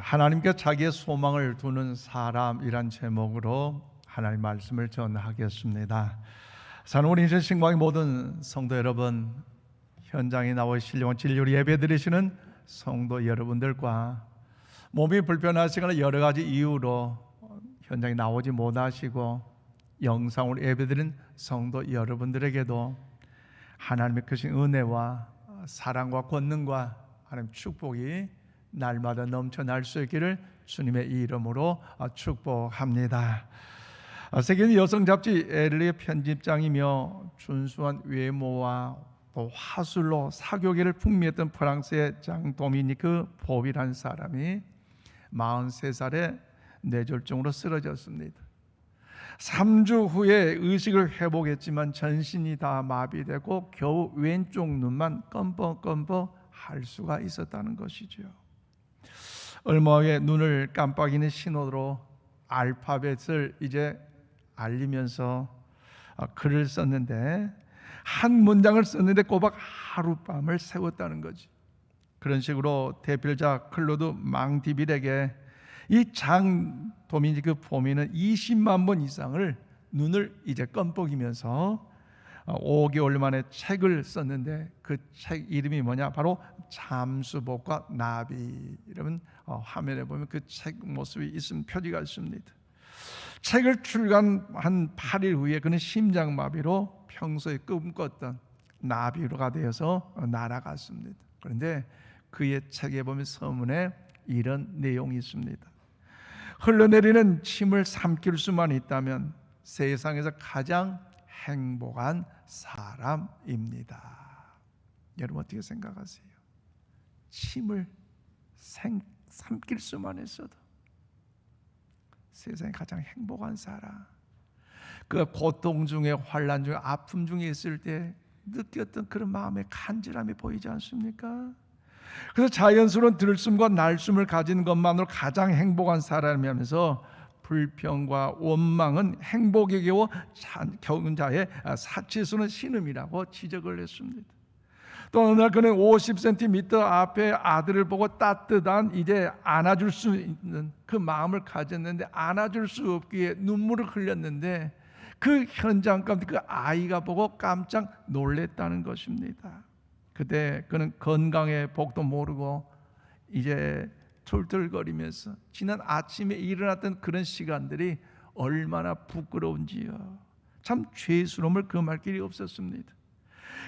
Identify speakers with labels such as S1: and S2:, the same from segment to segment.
S1: 하나님께 자기의 소망을 두는 사람이란 제목으로 하나님 말씀을 전하겠습니다. 사는 인생 신광의 모든 성도 여러분, 현장에 나와 신령한 진리로 예배드리시는 성도 여러분들과 몸이 불편하시거나 여러 가지 이유로 현장에 나오지 못하시고 영상으로 예배드린 성도 여러분들에게도 하나님의 크신 은혜와 사랑과 권능과 하나님 축복이 날마다 넘쳐날 수 있기를 주님의 이름으로 축복합니다. 세계인 여성 잡지 엘리의 편집장이며 준수한 외모와 또 화술로 사교계를 풍미했던 프랑스의 장 도미니크 보비라는 사람이 43살에 뇌졸중으로 쓰러졌습니다. 3주 후에 의식을 회복했지만 전신이 다 마비되고 겨우 왼쪽 눈만 껌뻑껌뻑 할 수가 있었다는 것이죠. 얼마 후에 눈을 깜빡이는 신호로 알파벳을 이제 알리면서 글을 썼는데, 한 문장을 썼는데 꼬박 하룻밤을 세웠다는 거지. 그런 식으로 대필자 클로드 망디빌에게 이 장 도미니크 보미는 20만 번 이상을 눈을 이제 껌뻑이면서 5개월 만에 책을 썼는데, 그 책 이름이 뭐냐? 바로 잠수복과 나비. 이러면 화면에 보면 그 책 모습이 있으면 표지가 있습니다. 책을 출간한 8일 후에 그는 심장마비로 평소에 꿈꿨던 나비로가 되어서 날아갔습니다. 그런데 그의 책에 보면 서문에 이런 내용이 있습니다. 흘러내리는 침을 삼킬 수만 있다면 세상에서 가장 행복한 사람입니다. 여러분 어떻게 생각하세요? 침을 삼킬 수만 있어도 세상에 가장 행복한 사람. 그 고통 중에, 환난 중에, 아픔 중에 있을 때 느꼈던 그런 마음의 간절함이 보이지 않습니까? 그래서 자연스러운 들숨과 날숨을 가진 것만으로 가장 행복한 사람이면서 불평과 원망은 행복에 겨워 겪은 자의 사치수는 신음이라고 지적을 했습니다. 또 어느 날 그는 50cm 앞에 아들을 보고 따뜻한 이제 안아줄 수 있는 그 마음을 가졌는데 안아줄 수 없기에 눈물을 흘렸는데, 그 현장 가운데 그 아이가 보고 깜짝 놀랐다는 것입니다. 그때 그는 건강의 복도 모르고 이제 툴툴거리면서 지난 아침에 일어났던 그런 시간들이 얼마나 부끄러운지요. 참 죄스러움을 금할 길이 없었습니다.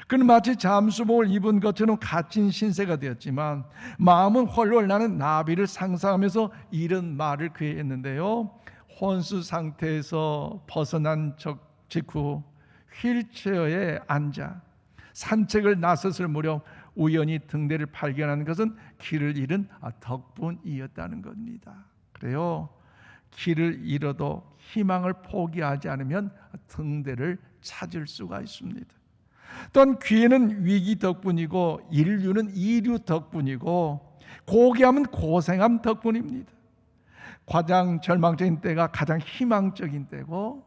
S1: 그는 마치 잠수복을 입은 것처럼 갇힌 신세가 되었지만 마음은 훨훨 나는 나비를 상상하면서 이런 말을 그에 했는데요. 혼수 상태에서 벗어난 직후 휠체어에 앉아 산책을 나섰을 무렵 우연히 등대를 발견하는 것은 길을 잃은 덕분이었다는 겁니다. 그래요, 길을 잃어도 희망을 포기하지 않으면 등대를 찾을 수가 있습니다. 또한 기회는 위기 덕분이고 인류는 이류 덕분이고 고귀함은 고생함 덕분입니다. 가장 절망적인 때가 가장 희망적인 때고,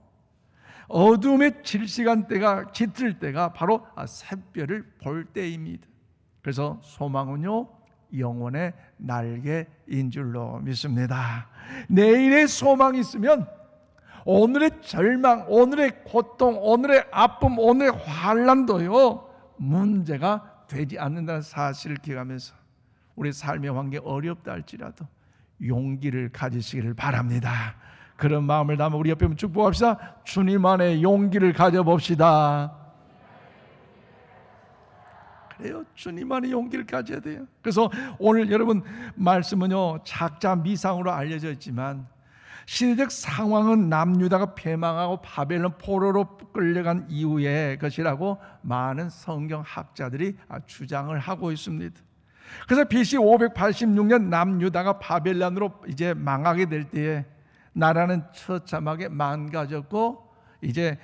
S1: 어둠의 질시간 때가 짙을 때가 바로 샛별을 볼 때입니다. 그래서 소망은요, 영혼의 날개인 줄로 믿습니다. 내일의 소망이 있으면 오늘의 절망, 오늘의 고통, 오늘의 아픔, 오늘의 환난도요 문제가 되지 않는다는 사실을 기억하면서 우리 삶의 환경이 어렵다 할지라도 용기를 가지시기를 바랍니다. 그런 마음을 담아 우리 옆에 축복합시다. 주님 안에 용기를 가져봅시다. 그래요, 주님 안에 용기를 가져야 돼요. 그래서 오늘 여러분 말씀은요 작자 미상으로 알려져 있지만 시대적 상황은 남유다가 패망하고 바벨론 포로로 끌려간 이후의 것이라고 많은 성경학자들이 주장을 하고 있습니다. 그래서 BC 586년 남유다가 바벨론으로 이제 망하게 될 때에 나라는 처참하게 망가졌고 이제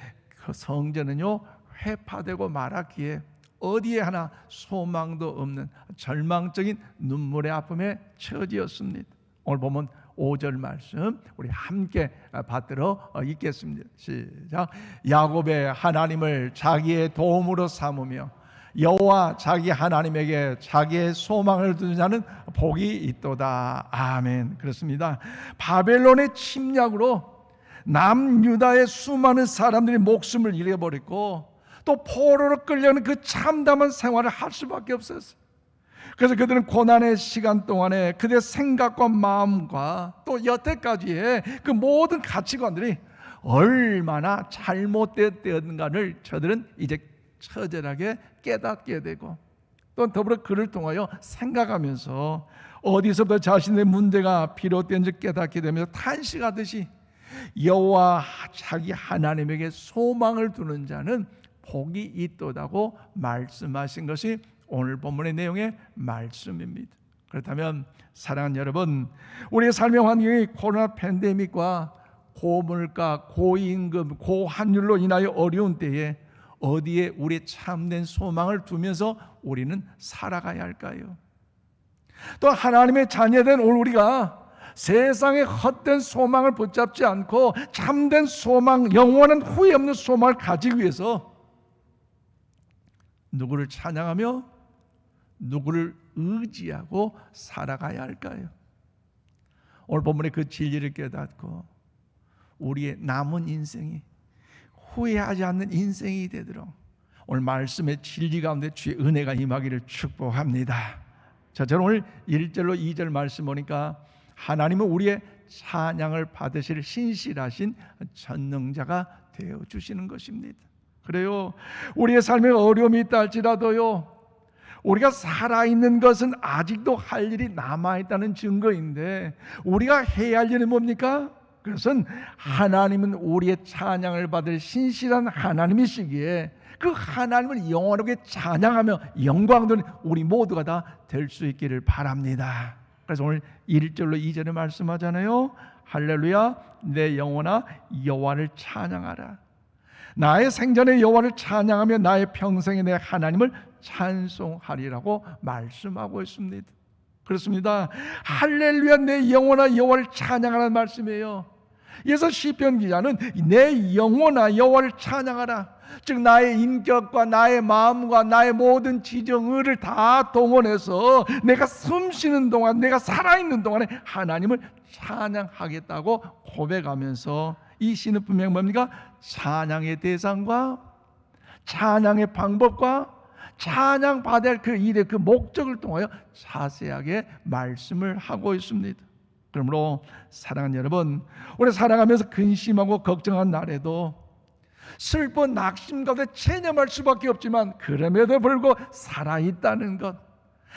S1: 그 성전은요 회파되고 말았기에 어디에 하나 소망도 없는 절망적인 눈물의 아픔에 처지었습니다. 오늘 보면 5절 말씀 우리 함께 받들어 읽겠습니다. 시작. 야곱의 하나님을 자기의 도움으로 삼으며 여호와 자기 하나님에게 자기의 소망을 두는 자는 복이 있도다. 아멘. 그렇습니다. 바벨론의 침략으로 남유다의 수많은 사람들이 목숨을 잃어버렸고 또 포로로 끌려가는 그 참담한 생활을 할 수밖에 없었어요. 그래서 그들은 고난의 시간 동안에 그들의 생각과 마음과 또 여태까지의 그 모든 가치관들이 얼마나 잘못되었는가를 저들은 이제 처절하게 깨닫게 되고 또 더불어 그를 통하여 생각하면서 어디서부터 자신의 문제가 비롯된지 깨닫게 되면서 탄식하듯이 여호와 자기 하나님에게 소망을 두는 자는 복이 있도다고 말씀하신 것이 오늘 본문의 내용의 말씀입니다. 그렇다면 사랑하는 여러분, 우리의 삶의 환경이 코로나 팬데믹과 고물가, 고임금, 고환율로 인하여 어려운 때에 어디에 우리의 참된 소망을 두면서 우리는 살아가야 할까요? 또 하나님의 자녀된 우리가 세상의 헛된 소망을 붙잡지 않고 참된 소망, 영원한 후회 없는 소망을 가지기 위해서 누구를 찬양하며 누구를 의지하고 살아가야 할까요? 오늘 본문의 그 진리를 깨닫고 우리의 남은 인생이 후회하지 않는 인생이 되도록 오늘 말씀의 진리 가운데 주의 은혜가 임하기를 축복합니다. 자, 저는 오늘 1절로 2절 말씀 보니까 하나님은 우리의 찬양을 받으실 신실하신 전능자가 되어주시는 것입니다. 그래요, 우리의 삶에 어려움이 있다 할지라도요, 우리가 살아있는 것은 아직도 할 일이 남아있다는 증거인데 우리가 해야 할 일은 뭡니까? 그것은 하나님은 우리의 찬양을 받을 신실한 하나님이시기에 그 하나님을 영원하게 찬양하며 영광 돌리는 우리 모두가 다 될 수 있기를 바랍니다. 그래서 오늘 1절로 2절에 말씀하잖아요. 할렐루야, 내 영혼아 여호와를 찬양하라. 나의 생전에 여호와를 찬양하며 나의 평생에 내 하나님을 찬송하리라고 말씀하고 있습니다. 그렇습니다. 할렐루야, 내 영혼아 여호와를 찬양하라는 말씀이에요. 그래서 시편 기자는 내 영혼아 여호와를 찬양하라, 즉 나의 인격과 나의 마음과 나의 모든 지정의를 다 동원해서 내가 숨쉬는 동안, 내가 살아있는 동안에 하나님을 찬양하겠다고 고백하면서 이 시는 분명히 뭡니까? 찬양의 대상과 찬양의 방법과 찬양받아야 할 그 일의 그 목적을 통하여 자세하게 말씀을 하고 있습니다. 그러므로 사랑하는 여러분, 우리 살아가면서 근심하고 걱정한 날에도 슬퍼 낙심 가운데 체념할 수밖에 없지만 그럼에도 불구하고 살아있다는 것,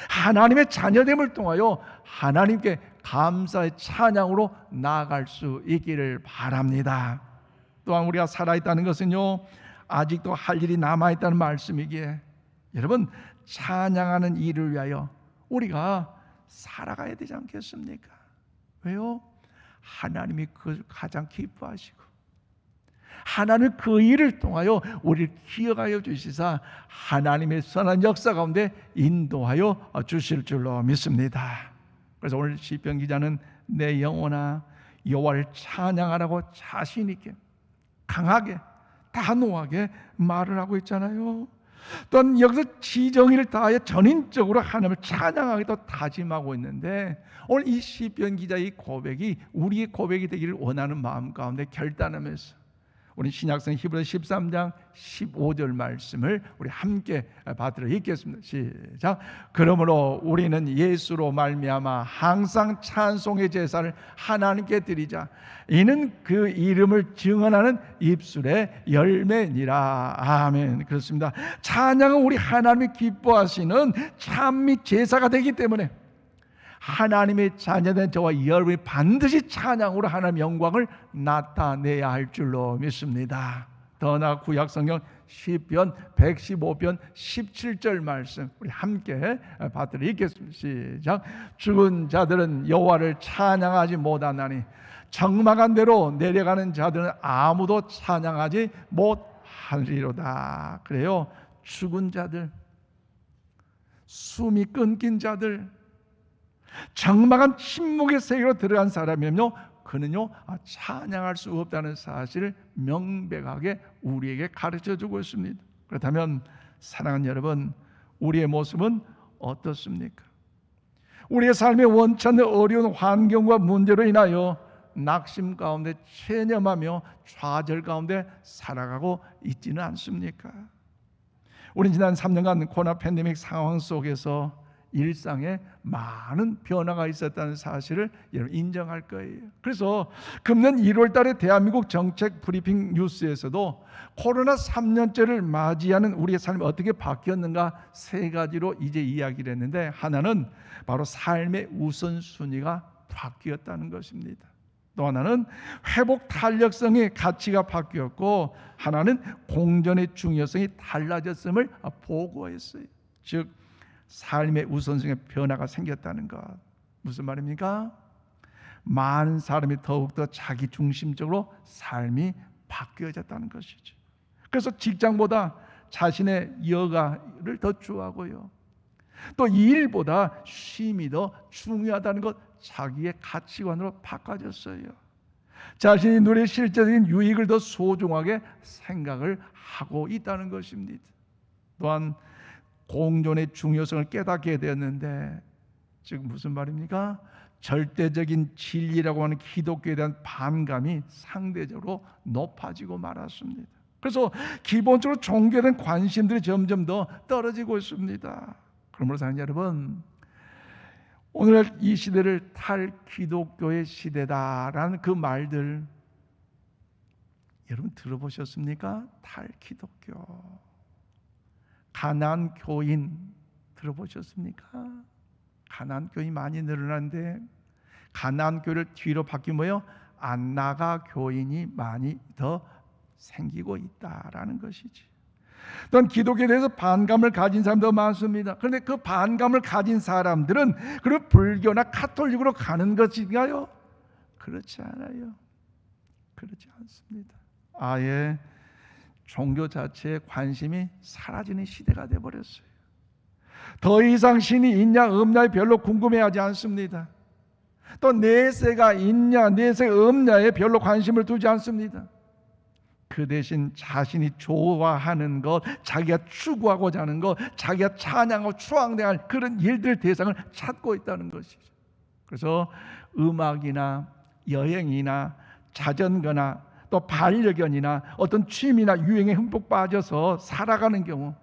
S1: 하나님의 자녀됨을 통하여 하나님께 감사의 찬양으로 나아갈 수 있기를 바랍니다. 또한 우리가 살아있다는 것은요, 아직도 할 일이 남아있다는 말씀이기에 여러분, 찬양하는 일을 위하여 우리가 살아가야 되지 않겠습니까? 왜요? 하나님이 그것을 가장 기뻐하시고 하나님 그 일을 통하여 우리를 기억하여 주시사 하나님의 선한 역사 가운데 인도하여 주실 줄로 믿습니다. 그래서 오늘 시편 기자는 내 영혼아 여호와를 찬양하라고 자신 있게 강하게 단호하게 말을 하고 있잖아요. 또한 여기서 지정의를 다하여 전인적으로 하나님을 찬양하기도 다짐하고 있는데 오늘 이 시편 기자의 고백이 우리의 고백이 되기를 원하는 마음 가운데 결단하면서 우리 신약성 히브리서 13장 15절 말씀을 우리 함께 받들어 읽겠습니다. 시작. 그러므로 우리는 예수로 말미암아 항상 찬송의 제사를 하나님께 드리자. 이는 그 이름을 증언하는 입술의 열매니라. 아멘. 그렇습니다. 찬양은 우리 하나님이 기뻐하시는 참 및 제사가 되기 때문에 하나님의 자녀된 저와 여러분이 반드시 찬양으로 하나님의 영광을 나타내야 할 줄로 믿습니다. 더 나아 구약 성경 시편 115편 17절 말씀 우리 함께 받들어 읽겠습니다. 시작. 죽은 자들은 여호와를 찬양하지 못하나니 적막한 대로 내려가는 자들은 아무도 찬양하지 못하리로다. 그래요, 죽은 자들, 숨이 끊긴 자들, 적막한 침묵의 세계로 들어간 사람이면요, 그는요 찬양할 수 없다는 사실을 명백하게 우리에게 가르쳐주고 있습니다. 그렇다면 사랑하는 여러분, 우리의 모습은 어떻습니까? 우리의 삶의 원치 않는 어려운 환경과 문제로 인하여 낙심 가운데 체념하며 좌절 가운데 살아가고 있지는 않습니까? 우린 지난 3년간 코로나 팬데믹 상황 속에서 일상에 많은 변화가 있었다는 사실을 여러분 인정할 거예요. 그래서 금년 1월 달에 대한민국 정책 브리핑 뉴스에서도 코로나 3년째를 맞이하는 우리의 삶이 어떻게 바뀌었는가 세 가지로 이제 이야기를 했는데, 하나는 바로 삶의 우선순위가 바뀌었다는 것입니다. 또 하나는 회복 탄력성의 가치가 바뀌었고, 하나는 공존의 중요성이 달라졌음을 보고했어요. 즉 삶의 우선순위의 변화가 생겼다는 것. 무슨 말입니까? 많은 사람이 더욱더 자기 중심적으로 삶이 바뀌어졌다는 것이죠. 그래서 직장보다 자신의 여가를 더 좋아하고요, 또 일보다 쉼이 더 중요하다는 것, 자기의 가치관으로 바꿔졌어요. 자신이 누릴 실제적인 유익을 더 소중하게 생각을 하고 있다는 것입니다. 또한 공존의 중요성을 깨닫게 되었는데, 즉 무슨 말입니까? 절대적인 진리라고 하는 기독교에 대한 반감이 상대적으로 높아지고 말았습니다. 그래서 기본적으로 종교에 대한 관심들이 점점 더 떨어지고 있습니다. 그러므로 사랑하는 여러분, 오늘 이 시대를 탈기독교의 시대다라는 그 말들 여러분 들어보셨습니까? 탈기독교, 가난 교인 들어보셨습니까? 가난 교인이 많이 늘어나는데, 가난 교를 뒤로 바뀌면 뭐예요? 안나가 교인이 많이 더 생기고 있다라는 것이지. 또한 기독교에 대해서 반감을 가진 사람도 많습니다. 그런데 그 반감을 가진 사람들은 그리고 불교나 카톨릭으로 가는 것인가요? 그렇지 않아요. 그렇지 않습니다. 아예 종교 자체에 관심이 사라지는 시대가 되어버렸어요. 더 이상 신이 있냐 없냐에 별로 궁금해하지 않습니다. 또 내세가 있냐 내세가 없냐에 별로 관심을 두지 않습니다. 그 대신 자신이 좋아하는 것, 자기가 추구하고자 하는 것, 자기가 찬양하고 추앙해야 할 그런 일들 대상을 찾고 있다는 것이죠. 그래서 음악이나 여행이나 자전거나 또 반려견이나 어떤 취미나 유행에 흠뻑 빠져서 살아가는 경우,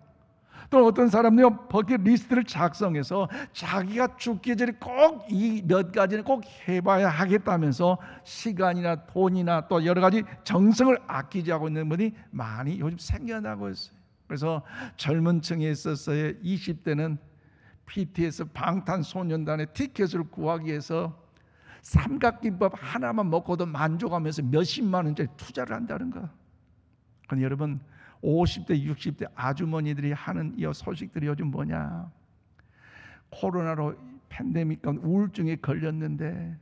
S1: 또 어떤 사람은요 버킷리스트를 작성해서 자기가 죽기 전에 꼭 이 몇 가지는 꼭 해봐야 하겠다면서 시간이나 돈이나 또 여러 가지 정성을 아끼지 않고 있는 분이 많이 요즘 생겨나고 있어요. 그래서 젊은 층에 있어서의 20대는 BTS 방탄소년단의 티켓을 구하기 위해서 삼각김밥 하나만 먹고도 만족하면서 몇십만 원짜리 투자를 한다는 거. 그런데 여러분 50대 60대 아주머니들이 하는 이 소식들이 요즘 뭐냐, 코로나로 팬데믹 가운데 우울증에 걸렸는데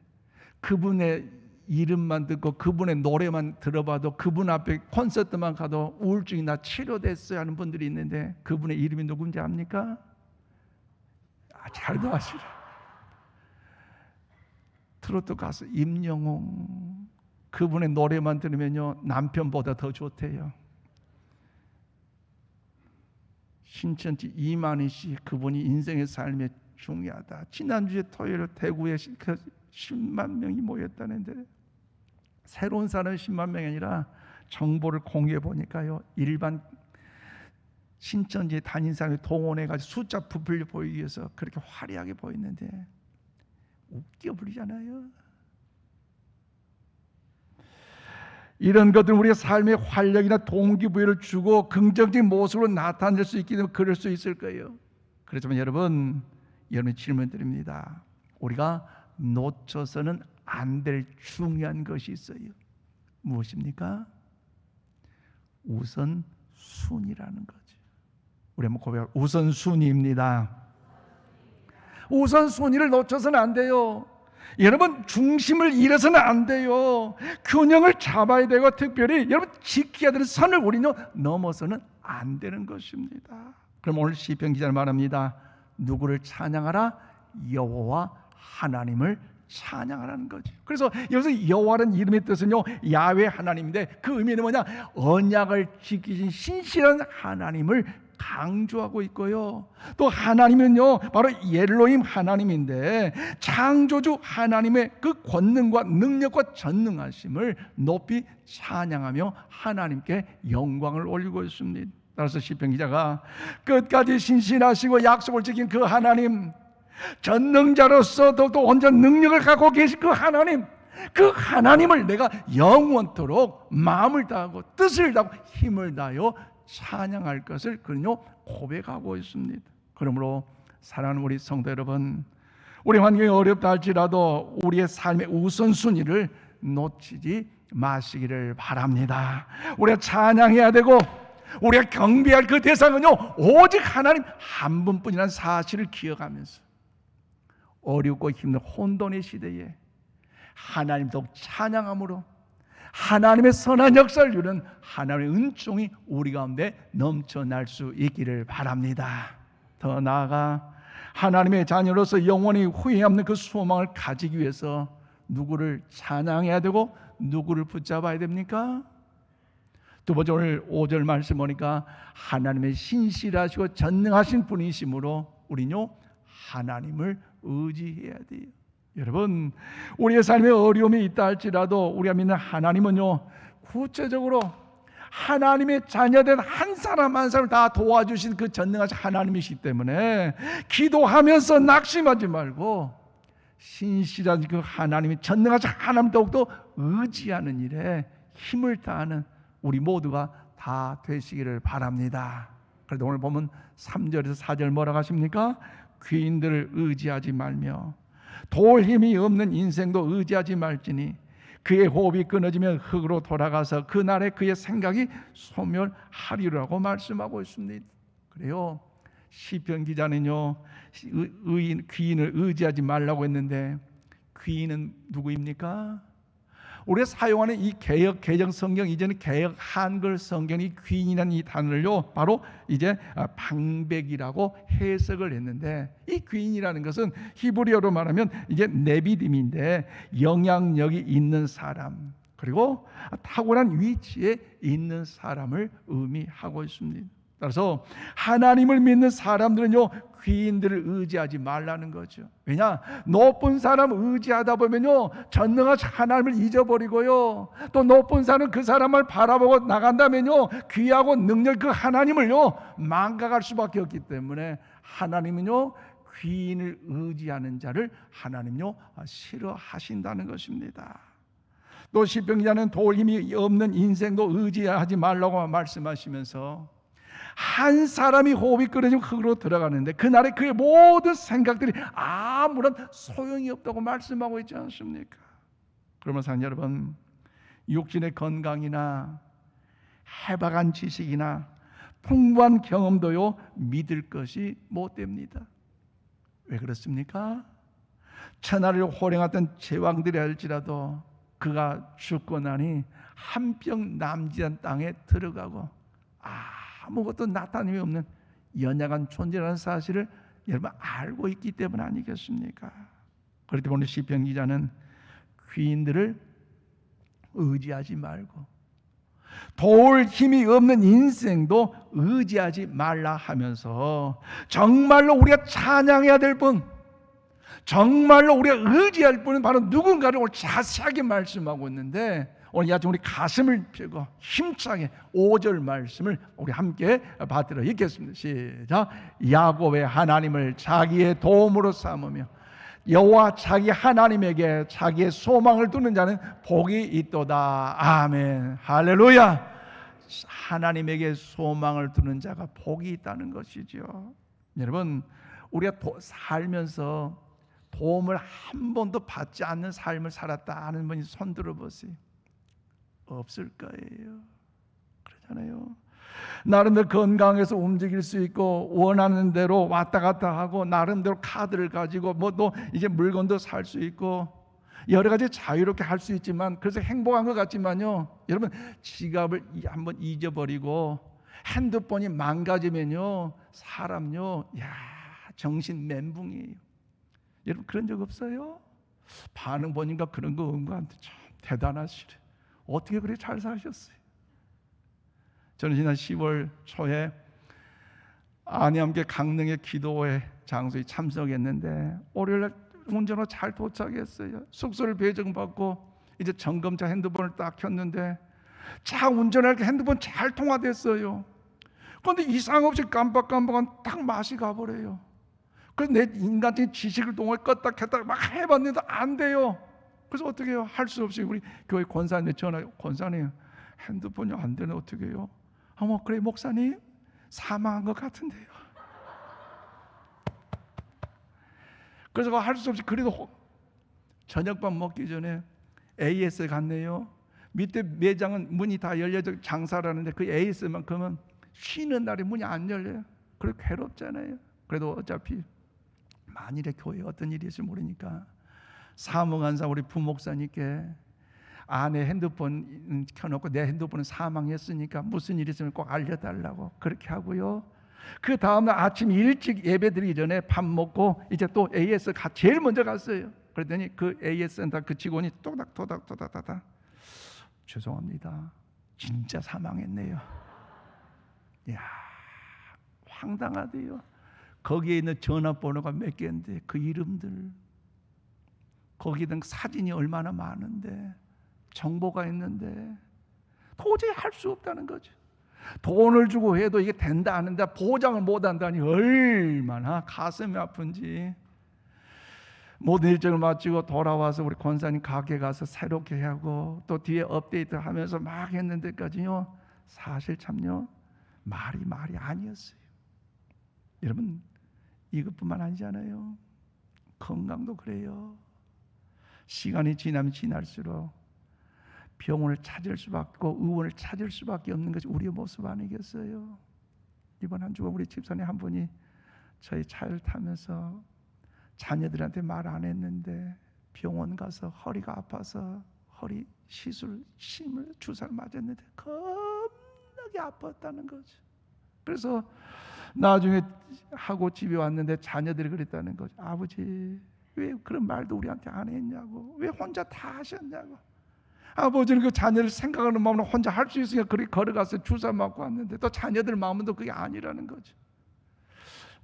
S1: 그분의 이름만 듣고 그분의 노래만 들어봐도 그분 앞에 콘서트만 가도 우울증이 나 치료됐어요 하는 분들이 있는데, 그분의 이름이 누군지 압니까? 잘도 아시죠. 트로트 가수 임영웅, 그분의 노래만 들으면요 남편보다 더 좋대요. 신천지 이만희 씨, 그분이 인생의 삶에 중요하다. 지난주에 토요일 대구에 10만 명이 모였다는데, 새로운 사람이 10만 명이 아니라 정보를 공유해 보니까요 일반 신천지에 다닌 사람이 동원해가지고 숫자 부풀려 보이기 위해서 그렇게 화려하게 보이는데 웃겨 보이잖아요. 이런 것들은 우리의 삶의 활력이나 동기부여를 주고 긍정적인 모습으로 나타낼 수 있기 때문에 그럴 수 있을 거예요. 그렇지만 여러분 질문 드립니다. 우리가 놓쳐서는 안 될 중요한 것이 있어요. 무엇입니까? 우선순위라는 거죠. 우리 한번 고백하고, 우선순위입니다. 우선순위를 놓쳐서는 안 돼요. 여러분 중심을 잃어서는 안 돼요. 균형을 잡아야 되고, 특별히 여러분 지켜야 되는 선을 우리는 넘어서는 안 되는 것입니다. 그럼 오늘 시편 기자는 말합니다. 누구를 찬양하라? 여호와 하나님을 찬양하라는 거죠. 그래서 여기서 여호와라는 이름의 뜻은요 야훼 하나님인데, 그 의미는 뭐냐? 언약을 지키신 신실한 하나님을 창조하고 있고요. 또 하나님은요, 바로 엘로힘 하나님인데 창조주 하나님의 그 권능과 능력과 전능하심을 높이 찬양하며 하나님께 영광을 올리고 있습니다. 따라서 시편 기자가 끝까지 신실하시고 약속을 지킨 그 하나님, 전능자로서 더욱더 온전한 능력을 갖고 계신 그 하나님, 그 하나님을 내가 영원토록 마음을 다하고 뜻을 다하고 힘을 다하여 찬양할 것을 그는요 고백하고 있습니다. 그러므로 사랑하는 우리 성도 여러분, 우리 환경이 어렵다 할지라도 우리의 삶의 우선순위를 놓치지 마시기를 바랍니다. 우리가 찬양해야 되고 우리가 경배할 그 대상은요 오직 하나님 한 분뿐이라는 사실을 기억하면서 어렵고 힘든 혼돈의 시대에 하나님 더욱 찬양함으로 하나님의 선한 역사를 이루는 하나님의 은총이 우리 가운데 넘쳐날 수 있기를 바랍니다. 더 나아가 하나님의 자녀로서 영원히 후회 없는 그 소망을 가지기 위해서 누구를 찬양해야 되고 누구를 붙잡아야 됩니까? 두 번째, 오늘 5절 말씀 보니까 하나님의 신실하시고 전능하신 분이시므로 우리는요 하나님을 의지해야 돼요. 여러분, 우리의 삶에 어려움이 있다 할지라도 우리가 믿는 하나님은요 구체적으로 하나님의 자녀된 한 사람 한 사람을 다 도와주신 그 전능하신 하나님이시기 때문에 기도하면서 낙심하지 말고 신실한 그 하나님이 전능하신 하나님 더욱더 의지하는 일에 힘을 다하는 우리 모두가 다 되시기를 바랍니다. 그래도 오늘 보면 3절에서 4절 뭐라고 하십니까? 귀인들을 의지하지 말며 도울 힘이 없는 인생도 의지하지 말지니 그의 호흡이 끊어지면 흙으로 돌아가서 그날에 그의 생각이 소멸하리라고 말씀하고 있습니다. 그래요, 시편 기자는요 귀인을 의지하지 말라고 했는데 귀인은 누구입니까? 우리가 사용하는 이 개역 개정 성경 이제는 개역 한글 성경이 귀인이라는 이 단어를요 바로 이제 방백이라고 해석을 했는데, 이 귀인이라는 것은 히브리어로 말하면 이제 네비딤인데 영향력이 있는 사람, 그리고 탁월한 위치에 있는 사람을 의미하고 있습니다. 따라서 하나님을 믿는 사람들은요 귀인들을 의지하지 말라는 거죠. 왜냐? 높은 사람 의지하다 보면요 전능하신 하나님을 잊어버리고요, 또 높은 사람은 그 사람을 바라보고 나간다면요 귀하고 능력 그 하나님을요 망각할 수밖에 없기 때문에 하나님은요 귀인을 의지하는 자를 하나님요 싫어하신다는 것입니다. 또 시편 기자는 도울 힘이 없는 인생도 의지하지 말라고 말씀하시면서 한 사람이 호흡이 끊어지면 흙으로 들어가는데 그날에 그의 모든 생각들이 아무런 소용이 없다고 말씀하고 있지 않습니까? 그러면 사랑 여러분, 육신의 건강이나 해박한 지식이나 풍부한 경험도요 믿을 것이 못 됩니다. 왜 그렇습니까? 천하를 호령하던 제왕들이 할지라도 그가 죽고 나니 한평 남짓한 땅에 들어가고 아무것도 나타남이 없는 연약한 존재라는 사실을 여러분 알고 있기 때문 아니겠습니까? 그렇기 때문에 시편 기자는 귀인들을 의지하지 말고 도울 힘이 없는 인생도 의지하지 말라 하면서 정말로 우리가 찬양해야 될 분, 정말로 우리가 의지할 분은 바로 누군가를 오늘 자세하게 말씀하고 있는데, 오늘 이 아침 우리 가슴을 펴고 힘차게 5절 말씀을 우리 함께 받들어 읽겠습니다. 시작. 야곱의 하나님을 자기의 도움으로 삼으며 여호와 자기 하나님에게 자기의 소망을 두는 자는 복이 있도다. 아멘. 할렐루야. 하나님에게 소망을 두는 자가 복이 있다는 것이죠. 여러분, 우리가 살면서 도움을 한 번도 받지 않는 삶을 살았다 하는 분이 손 들어보세요. 없을 거예요. 그러잖아요. 나름대로 건강해서 움직일 수 있고 원하는 대로 왔다 갔다 하고 나름대로 카드를 가지고 뭐 또 이제 물건도 살 수 있고 여러 가지 자유롭게 할 수 있지만, 그래서 행복한 것 같지만요, 여러분 지갑을 한번 잊어버리고 핸드폰이 망가지면요 사람요 정신 멘붕이에요. 여러분 그런 적 없어요? 반응 보니까 그런 거 은근한데 참 대단하시래. 어떻게 그렇게 잘 사셨어요? 저는 지난 10월 초에 아내함께 강릉의 기도회 장소에 참석했는데 월요일날 운전으로 잘 도착했어요. 숙소를 배정받고 이제 점검차 핸드폰을 딱 켰는데 차 운전할 때 핸드폰 잘 통화됐어요. 그런데 이상 없이 깜빡깜빡한 딱 맛이 가버려요. 그래서 내 인간적인 지식을 동원해 껐다 켰다 막 해봤는데 안 돼요. 그래서 어떻게 해요? 할 수 없이 우리 교회 권사님한테 전화해요. 권사님 핸드폰이 안 되네 어떻게 해요? 어머 그래 목사님 사망한 것 같은데요. 그래서 할 수 없이 그래도 저녁밥 먹기 전에 AS에 갔네요. 밑에 매장은 문이 다 열려져 장사를 하는데 그 AS만큼은 쉬는 날에 문이 안 열려요. 그래 괴롭잖아요. 그래도 어차피 만일에 교회에 어떤 일이 있을지 모르니까 사무관사 우리 부목사님께 아내 핸드폰 켜놓고 내 핸드폰은 사망했으니까 무슨 일이 있으면 꼭 알려달라고 그렇게 하고요. 그 다음날 아침 일찍 예배드리기 전에 밥 먹고 이제 또 AS 제일 먼저 갔어요. 그랬더니 그 AS 센터 그 직원이 토닥토닥 죄송합니다. 진짜 사망했네요. 이야 황당하대요. 거기에 있는 전화번호가 몇 개인데 그 이름들 거기에 있는 사진이 얼마나 많은데 정보가 있는데 도저히 할 수 없다는 거죠. 돈을 주고 해도 이게 된다 안 된다 보장을 못 한다니 얼마나 가슴이 아픈지. 모든 일정을 마치고 돌아와서 우리 권사님 가게 가서 새롭게 하고 또 뒤에 업데이트 하면서 막 했는데까지요 사실 참요 말이 아니었어요. 여러분 이것뿐만 아니잖아요. 건강도 그래요. 시간이 지나면 지날수록 병원을 찾을 수밖에 없고 의원을 찾을 수밖에 없는 것이 우리의 모습 아니겠어요? 이번 한 주간 우리 집사님 한 분이 저희 차를 타면서 자녀들한테 말 안 했는데 병원 가서 허리가 아파서 허리 시술 심을 주사를 맞았는데 겁나게 아팠다는 거죠. 그래서 나중에 하고 집에 왔는데 자녀들이 그랬다는 거죠. 아버지 왜 그런 말도 우리한테 안 했냐고, 왜 혼자 다 하셨냐고. 아버지는 그 자녀를 생각하는 마음으로 혼자 할 수 있으니까 그렇게 걸어가서 주사 맞고 왔는데 또 자녀들 마음은 또 그게 아니라는 거죠.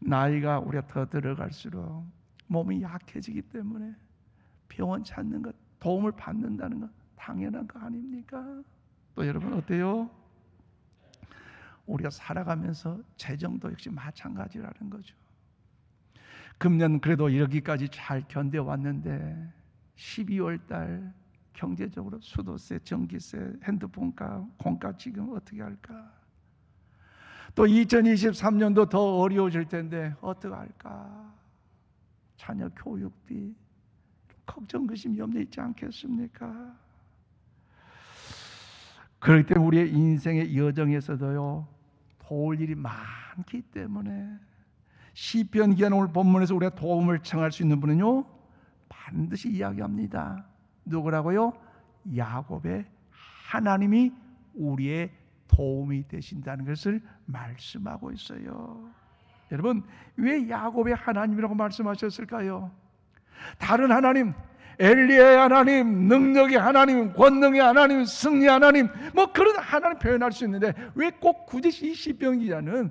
S1: 나이가 우리가 더 들어갈수록 몸이 약해지기 때문에 병원 찾는 것, 도움을 받는다는 건 당연한 거 아닙니까? 또 여러분 어때요? 우리가 살아가면서 재정도 역시 마찬가지라는 거죠. 금년 그래도 여기까지 잘 견뎌왔는데 12월 달 경제적으로 수도세, 전기세, 핸드폰값, 공값 지금 어떻게 할까? 또 2023년도 더 어려워질 텐데 어떻게 할까? 자녀 교육비 걱정, 의심, 염려 있지 않겠습니까? 그렇기 때문에 우리의 인생의 여정에서도요 도울 일이 많기 때문에 시편 기한 오늘 본문에서 우리가 도움을 청할 수 있는 분은요 반드시 이야기합니다. 누구라고요? 야곱의 하나님이 우리의 도움이 되신다는 것을 말씀하고 있어요. 여러분 왜 야곱의 하나님이라고 말씀하셨을까요? 다른 하나님, 엘리야의 하나님, 능력의 하나님, 권능의 하나님, 승리의 하나님, 뭐 그런 하나님 표현할 수 있는데 왜 꼭 굳이 이 시편 기자는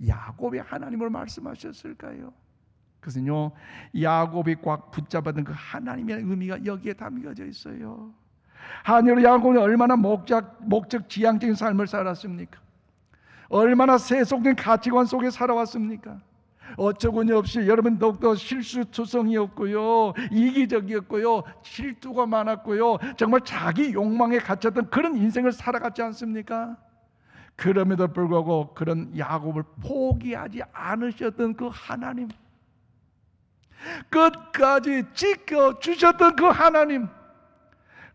S1: 야곱의 하나님으로 말씀하셨을까요? 그것은요 야곱이 꽉 붙잡았던 그 하나님의 의미가 여기에 담겨져 있어요. 한여로 야곱은 얼마나 목적 지향적인 삶을 살았습니까? 얼마나 세속적인 가치관 속에 살아왔습니까? 어처구니 없이 여러분 더욱더 실수투성이었고요, 이기적이었고요, 질투가 많았고요, 정말 자기 욕망에 갇혔던 그런 인생을 살아갔지 않습니까? 그럼에도 불구하고 그런 야곱을 포기하지 않으셨던 그 하나님, 끝까지 지켜주셨던 그 하나님,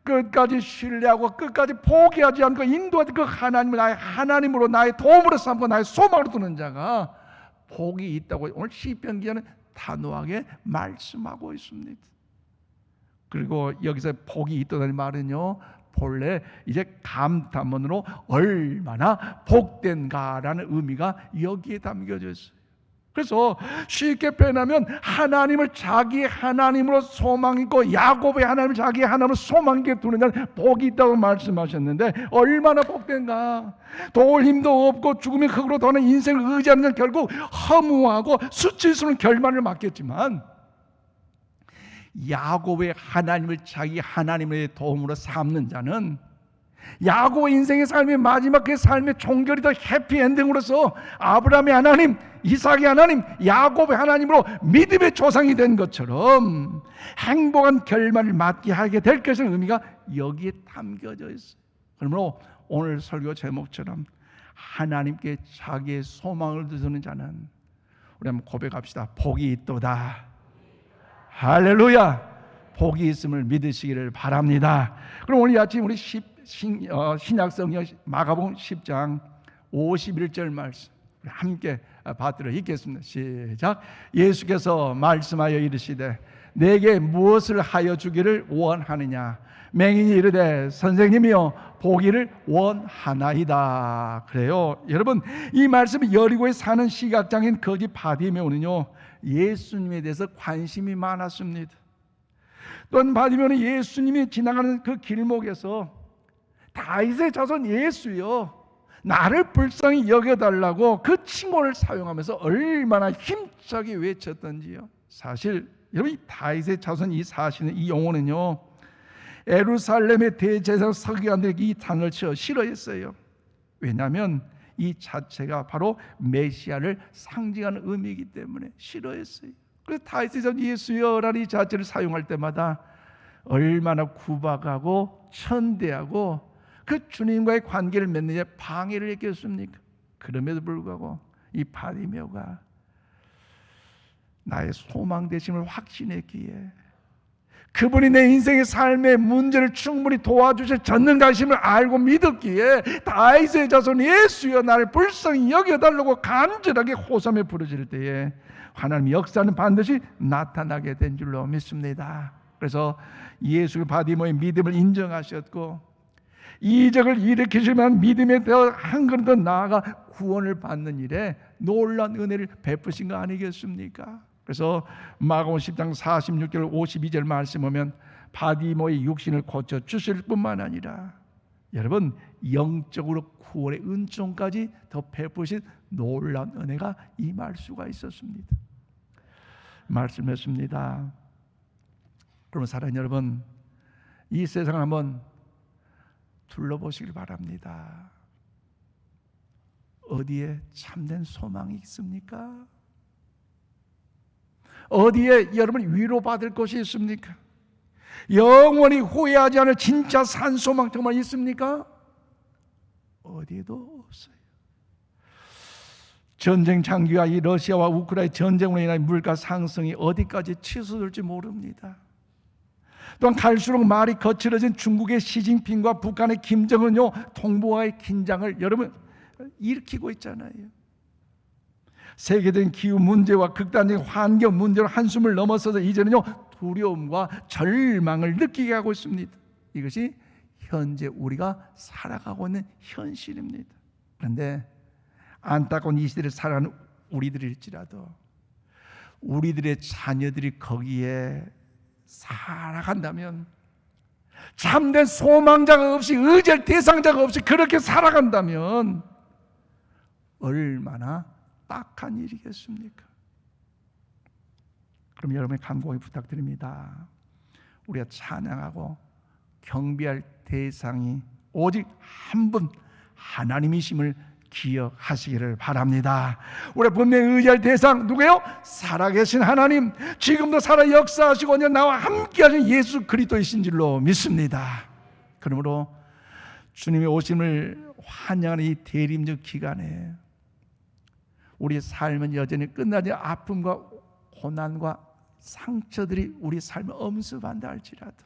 S1: 끝까지 신뢰하고 끝까지 포기하지 않고 인도하던 그 하나님을 나의 하나님으로, 나의 도움으로 삼고 나의 소망으로 두는 자가 복이 있다고 오늘 시편 기자는 단호하게 말씀하고 있습니다. 그리고 여기서 복이 있다는 말은요 본래 이제 감탄문으로 얼마나 복된가라는 의미가 여기에 담겨져 있어요. 그래서 쉽게 표현하면 하나님을 자기 하나님으로 소망 있고 야곱의 하나님을 자기 하나님으로 소망 있게 두는 자는 복이 있다고 말씀하셨는데 얼마나 복된가. 도울 힘도 없고 죽음의 흙으로 도는 인생을 의지하는 자는 결국 허무하고 수치스러운 결말을 맞겠지만 야곱의 하나님을 자기 하나님의 도움으로 삼는 자는 야곱의 인생의 삶의 마지막 그 삶의 종결이 더 해피엔딩으로서 아브라함의 하나님, 이삭의 하나님, 야곱의 하나님으로 믿음의 조상이 된 것처럼 행복한 결말을 맞게 하게 될 것의 의미가 여기에 담겨져 있어요. 그러므로 오늘 설교 제목처럼 하나님께 자기의 소망을 두는 자는 우리 한번 고백합시다. 복이 있도다. 할렐루야. 복이 있음을 믿으시기를 바랍니다. 그럼 오늘 아침 우리 신약성경 마가복음 10장 51절 말씀 함께 받들어 읽겠습니다. 시작. 예수께서 말씀하여 이르시되 내게 무엇을 하여 주기를 원하느냐. 맹인이 이르되 선생님이여 보기를 원하나이다. 그래요. 여러분, 이 말씀이 여리고에 사는 시각장애인 거지 바디메오는요 예수님에 대해서 관심이 많았습니다. 또한 바디메오는 예수님이 지나가는 그 길목에서 다윗의 자손 예수여 나를 불쌍히 여겨달라고 그 칭호를 사용하면서 얼마나 힘차게 외쳤던지요. 사실 여러분, 다윗의 자손 이 사실은 이 용어는요 예루살렘의 대제사장 서기관들에게 이 단어를 쳐 싫어했어요. 왜냐하면 이 자체가 바로 메시아를 상징하는 의미이기 때문에 싫어했어요. 그래서 다윗의 자손 예수여라는 이 자체를 사용할 때마다 얼마나 구박하고 천대하고 그 주님과의 관계를 맺는 데 방해를 했겠습니까? 그럼에도 불구하고 이 바디메오가 나의 소망 되심을 확신했기에 그분이 내 인생의 삶의 문제를 충분히 도와주실 전능하심을 알고 믿었기에 다윗의 자손 예수여 나를 불쌍히 여겨달라고 간절하게 호소하며 부르짖을 때에 하나님의 역사는 반드시 나타나게 된 줄로 믿습니다. 그래서 예수의 바디메오의 믿음을 인정하셨고 이적을 일으키시면 믿음에 대해 한 걸음 더 나아가 구원을 받는 일에 놀라운 은혜를 베푸신 거 아니겠습니까? 그래서 마가복음 10장 46절 52절 말씀 보면 바디메오의 육신을 고쳐 주실 뿐만 아니라 여러분 영적으로 구원의 은총까지 더 베푸신 놀라운 은혜가 임할 수가 있었습니다. 말씀했습니다. 그러면 사랑하는 여러분, 이 세상을 한번 둘러보시길 바랍니다. 어디에 참된 소망이 있습니까? 어디에 여러분 위로받을 것이 있습니까? 영원히 후회하지 않을 진짜 산 소망 정말 있습니까? 어디에도 없어요. 전쟁 장기와 이 러시아와 우크라이나 전쟁으로 인한 물가 상승이 어디까지 치솟을지 모릅니다. 또한 갈수록 말이 거칠어진 중국의 시진핑과 북한의 김정은요 동북아의 긴장을 여러분 일으키고 있잖아요. 세계적인 기후 문제와 극단적인 환경 문제로 한숨을 넘어서서 이제는요 두려움과 절망을 느끼게 하고 있습니다. 이것이 현재 우리가 살아가고 있는 현실입니다. 그런데 안타까운 이 시대를 살아가는 우리들일지라도 우리들의 자녀들이 거기에 살아간다면, 참된 소망자가 없이 의지할 대상자가 없이 그렇게 살아간다면 얼마나 딱한 일이겠습니까? 그럼 여러분의 간곡히 부탁드립니다. 우리가 찬양하고 경배할 대상이 오직 한 분 하나님이심을 기억하시기를 바랍니다. 우리 분명히 의지할 대상 누구예요? 살아계신 하나님, 지금도 살아 역사하시고 나와 함께 하신 예수 그리스도이신 줄로 믿습니다. 그러므로 주님의 오심을 환영하는 이 대림적 기간에 우리의 삶은 여전히 끝나지 아픔과 고난과 상처들이 우리 삶을 엄습한다 할지라도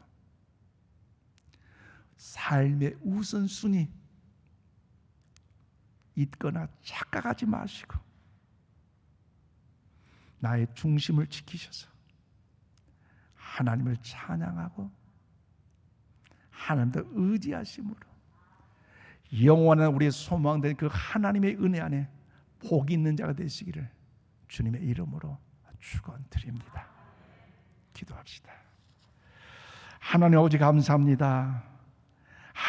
S1: 삶의 우선순위 있거나 착각하지 마시고 나의 중심을 지키셔서 하나님을 찬양하고 하나님을 의지하심으로 영원한 우리의 소망된 그 하나님의 은혜 안에 복이 있는 자가 되시기를 주님의 이름으로 축원드립니다. 기도합시다. 하나님 아버지 감사합니다.